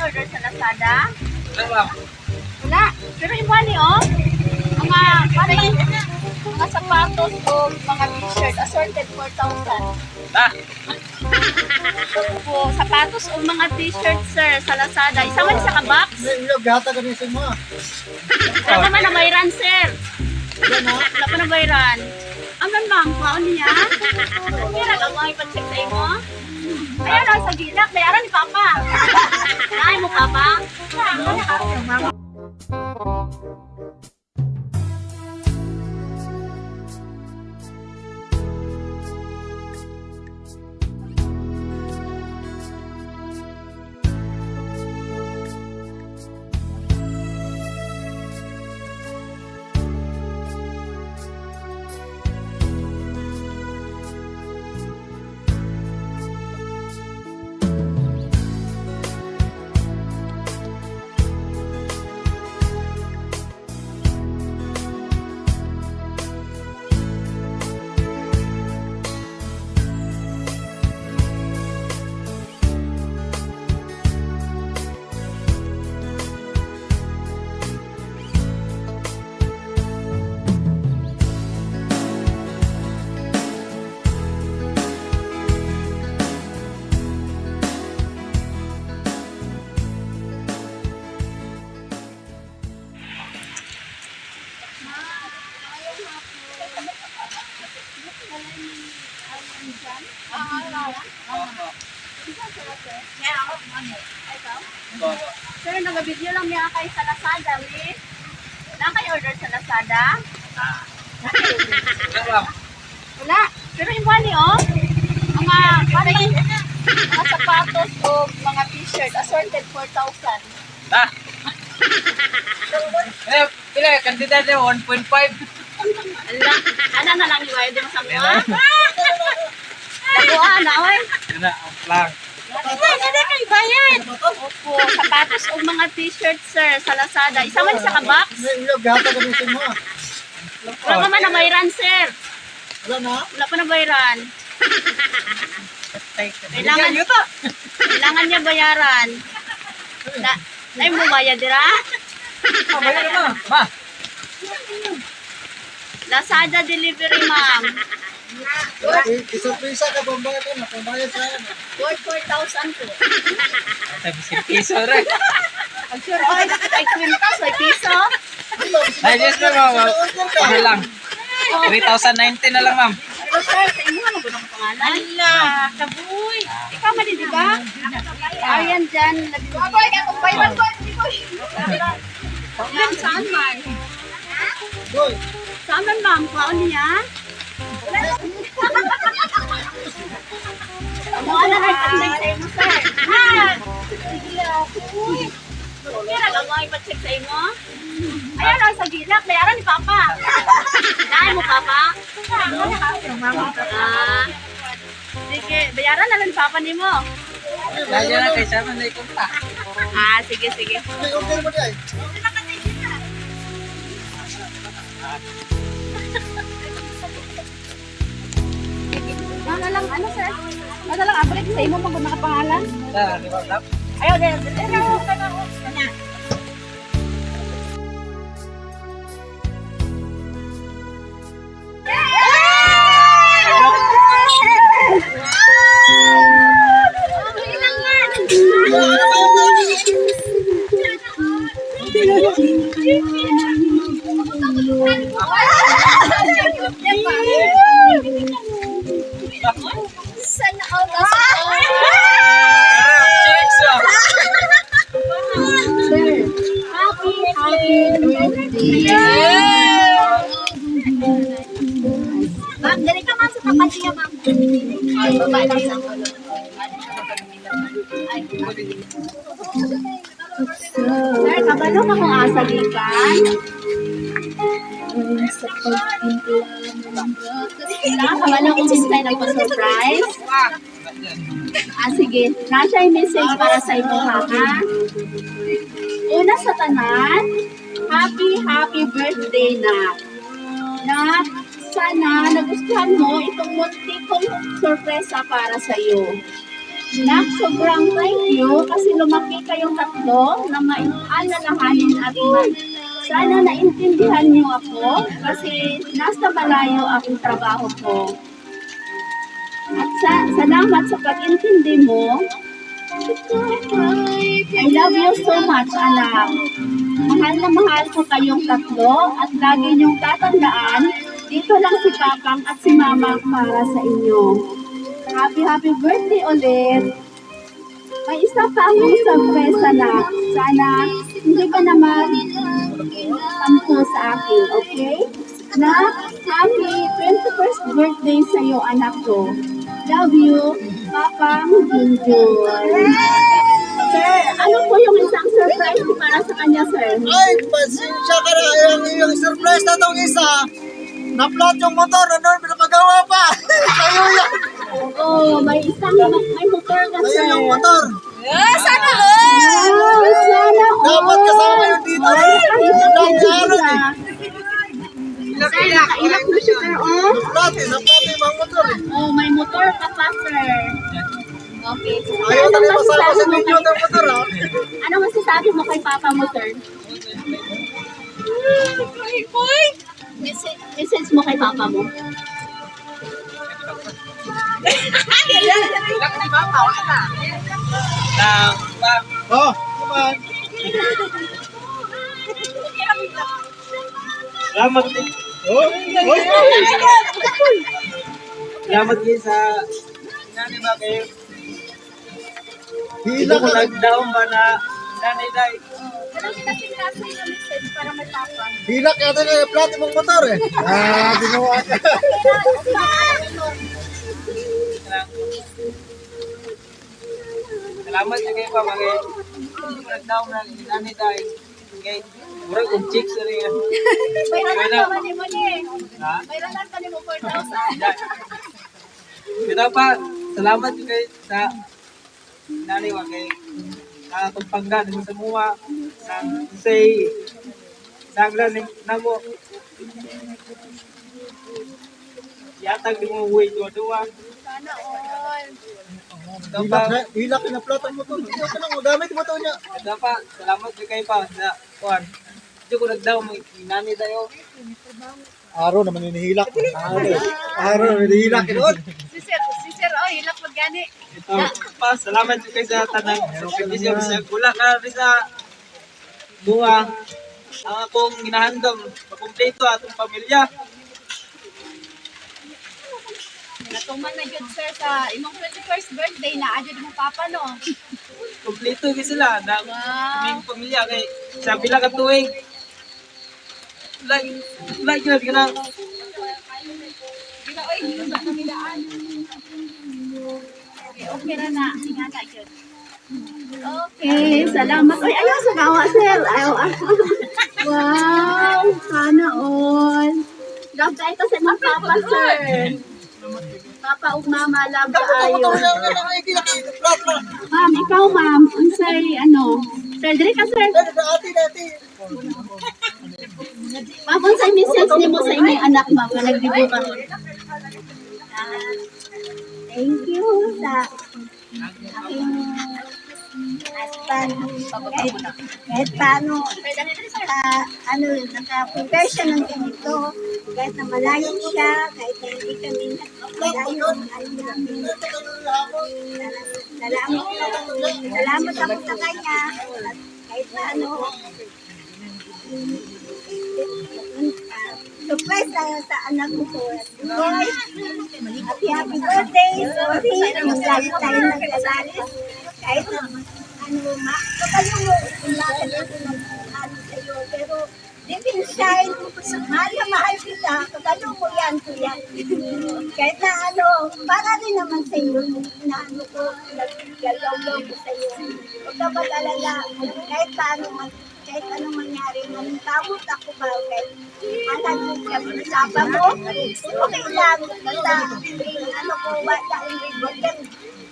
order sa Lazada? Wala. Wala. Pero iba ni oh. Mga sapatos o mga t-shirt assorted 4,000. Ah, Po, sapatos o mga t-shirt sir sa Lazada. Isa man sa ka-box. Gata ka rin sa mga. Wala pa man na bayran sir. Yan ha? Wala pa na bayran. Aman ma'am, kaon niya. Kira ka mga ipacheck sa imo. Ayan o, sa gilak. Bayaran ni Papa. Ay mo Papa. Sir, nag-video lang niya kay sa Lazada, miss. Wala kayo order sa Lazada? wala. Wala. Pero iba ni oh. Mga sapatos o mga t-shirt assorted 4,000. Ah. Pila kandidat niya 1.5. Ala, ano na lang iwayo din mo sa mga? Nakuha na, oy. Yan na, ang lang. Opo, sapatos o mga t-shirt sir sa Lazada. Isa man sa ka-box. Gata ka rin sa mga. Wala pa man na bayran sir. Wala na? Wala pa na bayran. Kailangan niya bayaran. Ay mo bayad dira? Bayar na, ma. Lazada delivery ma'am. Isang pisa ka pambayad ka na. Pambayad sa akin. 4,000 po. Sabi si piso rin. Pag sure oy, ay kwintas, ay piso. Ay, yes na, ma'am. Ano lang. 3,090 na lang, ma'am. Pero sir, sa inyo ano ba ang pangalan? Ala, kabuy. Ikaw man di ba? Ayan dyan. Baboy, katong bayran ko. Saan man? Boy, Saan man ma'am? Kaon niya? Mga na nag-check sa imo, sir. Kira ka mga ipacheck sa imo? Ayan o, sa gilak. Bayaran ni Papa. Ay mo, Papa. Sige, bayaran na lang ni Papa ni mo. Lalo na kay Sama na ikunta. Sige, sige. may order mo di ay. Ano lang, ano sir? Ano lang, abalik sa imo pag nakapangalan? Di ba, lap? Ayaw, ayaw. Sana all Chicks, oh. Happy birthday! Ma'am, dali ka ma'am sa tapat niya, ma'am. Ay, babae lang sa ulo. Sir, kabalo ka kung asa gikan? Kabalo kung sisay nagpa-surprise? Sige. Nasya yung message para sa ito, ha? Una sa tanan, happy birthday na. Na sana nagustuhan mo itong munti kong sorpresa para sa iyo. Nak, sobrang thank you kasi lumaki kayong tatlo na maalalahanin at sana naintindihan niyo ako kasi nasa malayo ang trabaho ko. At salamat sa pag-intindi mo. I love you so much, anak. Mahal na mahal ko kayong tatlo at lagi niyong tatandaan, dito lang si Papang at si Mama para sa inyo. Happy birthday ulit. May isa pa akong surpresa na sana hindi ka naman tampo sa akin, okay? Na happy 21st birthday sa iyo, anak ko. Love you, Papang Junjun. Sir, ano po yung isang surprise para sa kanya, sir? Ay, pasensya ka na. Yung surprise na tong isa, na-flat yung motor, ano, pinapagawa pa. Sa'yo yan. Oh, may motor ka, Sa'yo sir. yung motor. Sana all! Wow, sana all! Dapat kasama yun dito. Sir, nakaiyak mo siya, sir, oh. Na-flat yung mga motor eh. Oh, may motor ka pa, sir. Okay. Ayaw na rin masama sa mo video ng motor, ha? ano masasabi mo kay Papa mo, sir? Message mo kay Papa mo. Oh, come on. Salamat din. Oh, Salamat din sa nanay ba kayo. hila Hindi ko ka. nagdaon ba na nanay day. Hila ka ito na flat yung motor eh. Ah, ginawa ka. Salamat sa kayo pa mga hindi ko nagdaon na nanay day. Okay. Murag kong chicks na rin yan. Ha? Ito pa, salamat kay sa nanay wa kay pagpangga mo sa muwa say sagla ni namo yatag di mo uwi dua Hila ka na flat ang motor. Hindi ka lang, magamit yung motor niya. ito pa, salamat kay pa sa kuan di ko nagdaw mo inani dayo Araw naman hinihilak. Araw naman hinihilak. Si sir, oh, hilak magani. ito pa, salamat kay sa tanang kasi sa kula ka rin sa buwa ang akong ginahandom pakumpleto atong pamilya. Natuman na yun, sir, sa imong 21st birthday na adyo mo Papa, no? Kompleto gyud sila na aming pamilya kay sa pila ka tuig. Like yun ka na. Okay na na. Ingana yun. Okay, salamat. Uy, ayaw sa gawa, sir. Ayaw. Wow, sana all. Love ka ito sa mga Papa, sir. Papa ug Mama, love ka ayo. Ma'am, ikaw, ma'am. Unsay, ano? Sir, diri ka, sir. Ma'am, unsay message nimo sa inyong anak, ma'am, nga nagdibo ka? Thank you sa aking husband. Kahit paano, naka-prepare siya ng ganito. Kahit na malayo siya, kahit na hindi kami malayo, salamat ako sa kanya. At kahit na surprise sa anak ko po. Boy, happy birthday. Sorry, lagi tayo nagkalalis. Kahit na, kapalo mo, umakan ako ng sa'yo. Pero, deep inside, mahal na mahal kita. Kapalo mo yan, kuya. Kahit na para rin naman sa'yo, na ko, nagalaw-law ko sa'yo. Huwag ka mag-alala, kahit paano kahit anong mangyari, manitawot ako ba, kahit alam mo siya, pinasapa mo, okay lang, basta, wala ang ribot yan,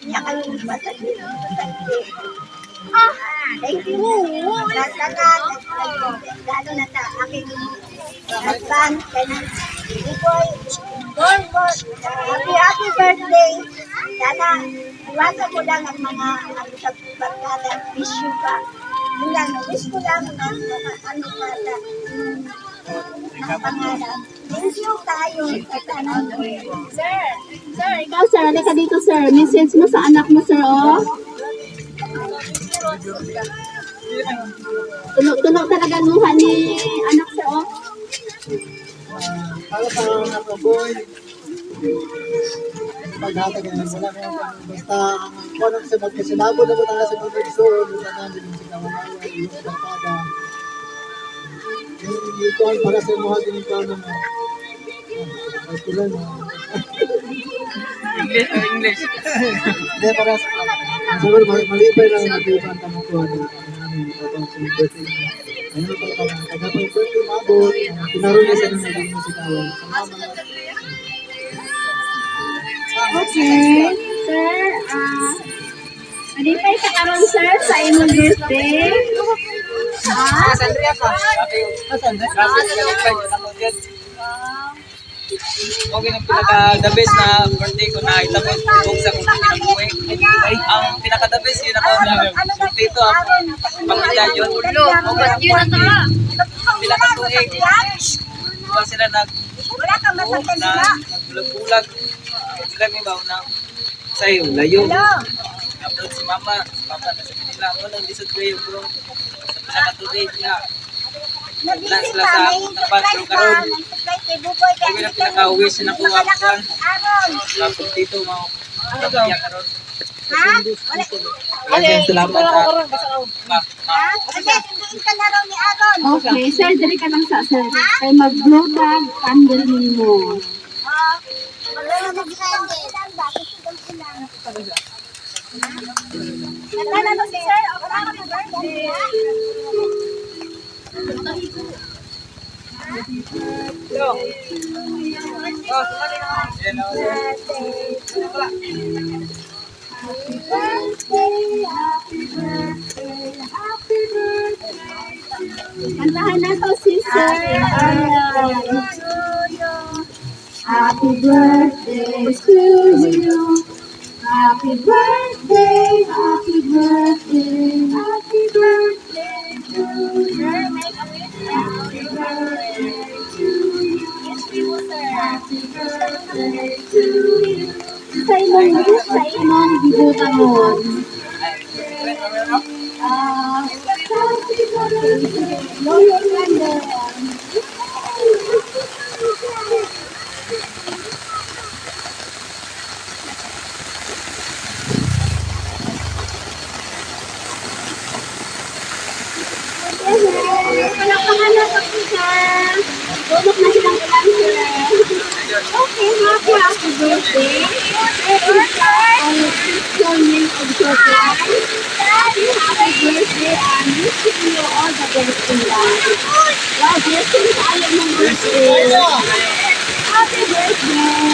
niya kayo masasabi. Thank you. Lalo na sa aking husband, kay Iboy, Happy birthday. Sana, iwasan mo lang ang mga sa barkada, wish you ka. Yun lang, wish ko lang na ano ka ang pangalan. Thank you tayo sa tanang. Sir, ikaw sir, halika dito sir. Message mo sa anak mo sir, oh. Tunog talaga ang luha ni anak sir, oh. Para sa anak ko, boy. Paghatag na wala na yung basta ang kuno sa magkasinabo na muna sa pagsuon sa namin yung sinawawa yung barkada. Yung kuan para sa mga ginikaw mo. Ay tulan mo. English or English? Hindi para sa siguro malipay lang natin ang tamukuan ng aming birthday. Ano pa pa tagapag birthday mabot. Tinaro niya sa naging musikawan. Okay. Sir, malipay ka karon sir sa imong birthday. Sandria pa. Okay na pinaka-the best na birthday ko na itapos kung sa kung kinabuhi. Ang pinaka-the best yun ako dito ang pamilya yun. Pinaka-tuig. Diba sila Wala kang masakit nagbulag-bulag. Sila may baw na sa'yo, layo. Tapos si mama na sa kanila. Ano nang lisod ko yung bro. Sa pinaka-tuig na. Wala sila sa tapat yung karoon. Kaya na pinaka-wish na kuha ko kan. Tapos dito mga pamilya karoon. Ha? Maraming salamat ha. Ma. Okay, sir, dali ka lang sa sir. Kay mag-blow tag candle ninyo. Kantahan na to si sir. Happy birthday to you. Happy birthday, happy birthday, happy birthday to you. Happy birthday to you. Happy birthday to you. Sa imong gibutangon. Happy birthday, Lolo London. Palakpakan na po sir. Tulog na silang ulan sir. Okay, happy birthday. Your name of surprise. Happy birthday and wishing you all the best in life. God bless you sa alam ng birthday. Happy birthday.